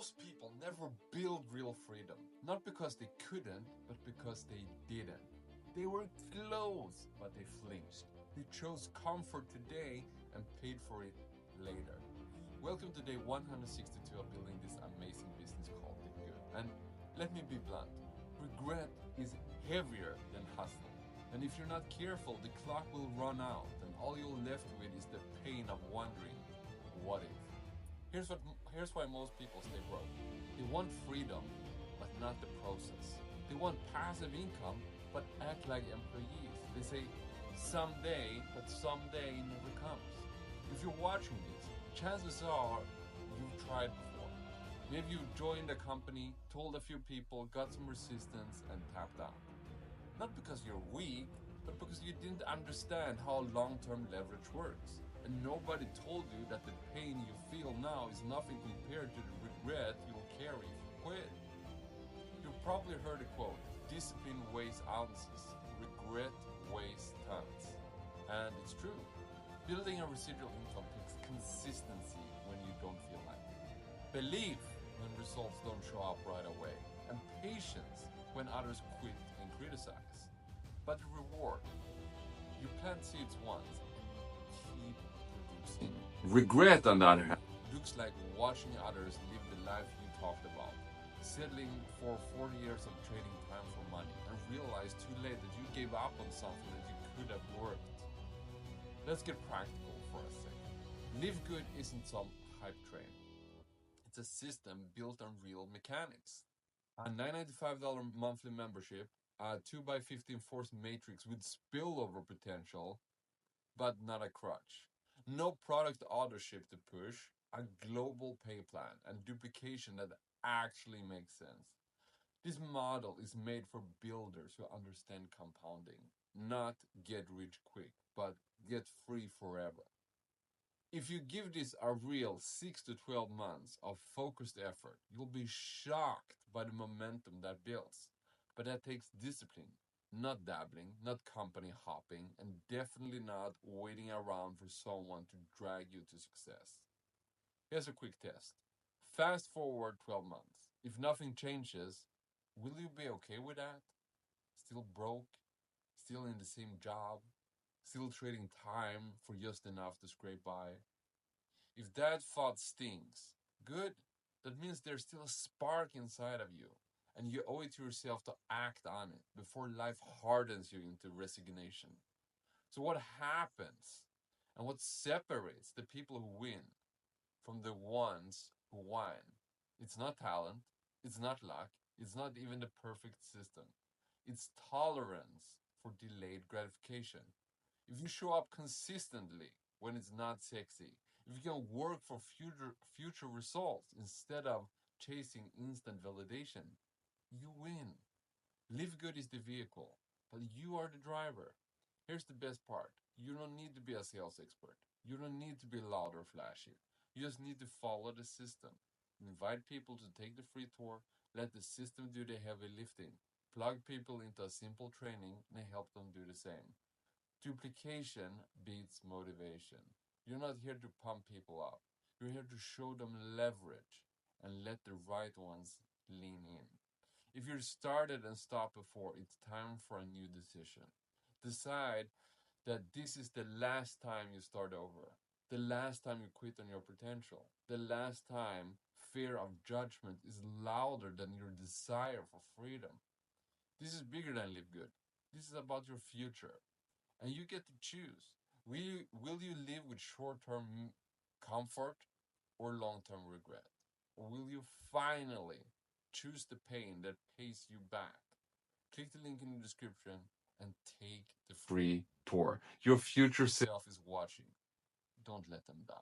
Most people never build real freedom, not because they couldn't, but because they didn't. They were close, but they flinched. They chose comfort today and paid for it later. Welcome to day 162 of building this amazing business called Livegood. And let me be blunt, regret is heavier than hustle. And if you're not careful, the clock will run out, and all you're left with is the pain of wondering, what if? Here's why most people stay broke. They want freedom, but not the process. They want passive income, but act like employees. They say someday, but someday never comes. If you're watching this, chances are you've tried before. Maybe you joined a company, told a few people, got some resistance, and tapped out. Not because you're weak, but because you didn't understand how long-term leverage works. And nobody told you that the pain you feel now is nothing compared to the regret you'll carry if you quit. You've probably heard the quote, discipline weighs ounces, regret weighs tons. And it's true. Building a residual income takes consistency when you don't feel like it. Belief when results don't show up right away. And patience when others quit and criticize. But the reward, you plant seeds once and keep producing. Regret, on the other hand, looks like watching others live the life you talked about, settling for 40 years of trading time for money, and realize too late that you gave up on something that you could have worked. Let's get practical for a second. Livegood isn't some hype train. It's a system built on real mechanics. A $995 monthly membership, a 2x15 force matrix with spillover potential, but not a crutch. No product authorship to push, a global pay plan, and duplication that actually makes sense. This model is made for builders who understand compounding, not get rich quick, but get free forever. If you give this a real 6 to 12 months of focused effort, you'll be shocked by the momentum that builds. But that takes discipline, not dabbling, not company hopping, and definitely not waiting around for someone to drag you to success. Here's a quick test. Fast forward 12 months. If nothing changes, will you be okay with that? Still broke? Still in the same job? Still trading time for just enough to scrape by? If that thought stings, good. That means there's still a spark inside of you, and you owe it to yourself to act on it before life hardens you into resignation. So, what happens and what separates the people who win from the ones who whine? It's not talent, it's not luck, it's not even the perfect system. It's tolerance for delayed gratification. If you show up consistently when it's not sexy, if you can work for future results instead of chasing instant validation, you win. Livegood is the vehicle, but you are the driver. Here's the best part. You don't need to be a sales expert. You don't need to be loud or flashy. You just need to follow the system. Invite people to take the free tour, let the system do the heavy lifting. Plug people into a simple training and help them do the same. Duplication beats motivation. You're not here to pump people up. You're here to show them leverage and let the right ones lean in. If you're started and stopped before, it's time for a new decision. Decide that this is the last time you start over. The last time you quit on your potential. The last time fear of judgment is louder than your desire for freedom. This is bigger than Live Good. This is about your future. And you get to choose. Will you live with short-term comfort or long-term regret? Or will you finally choose the pain that pays you back? Click the link in the description and take the free tour. Your future self is watching. Don't let them down.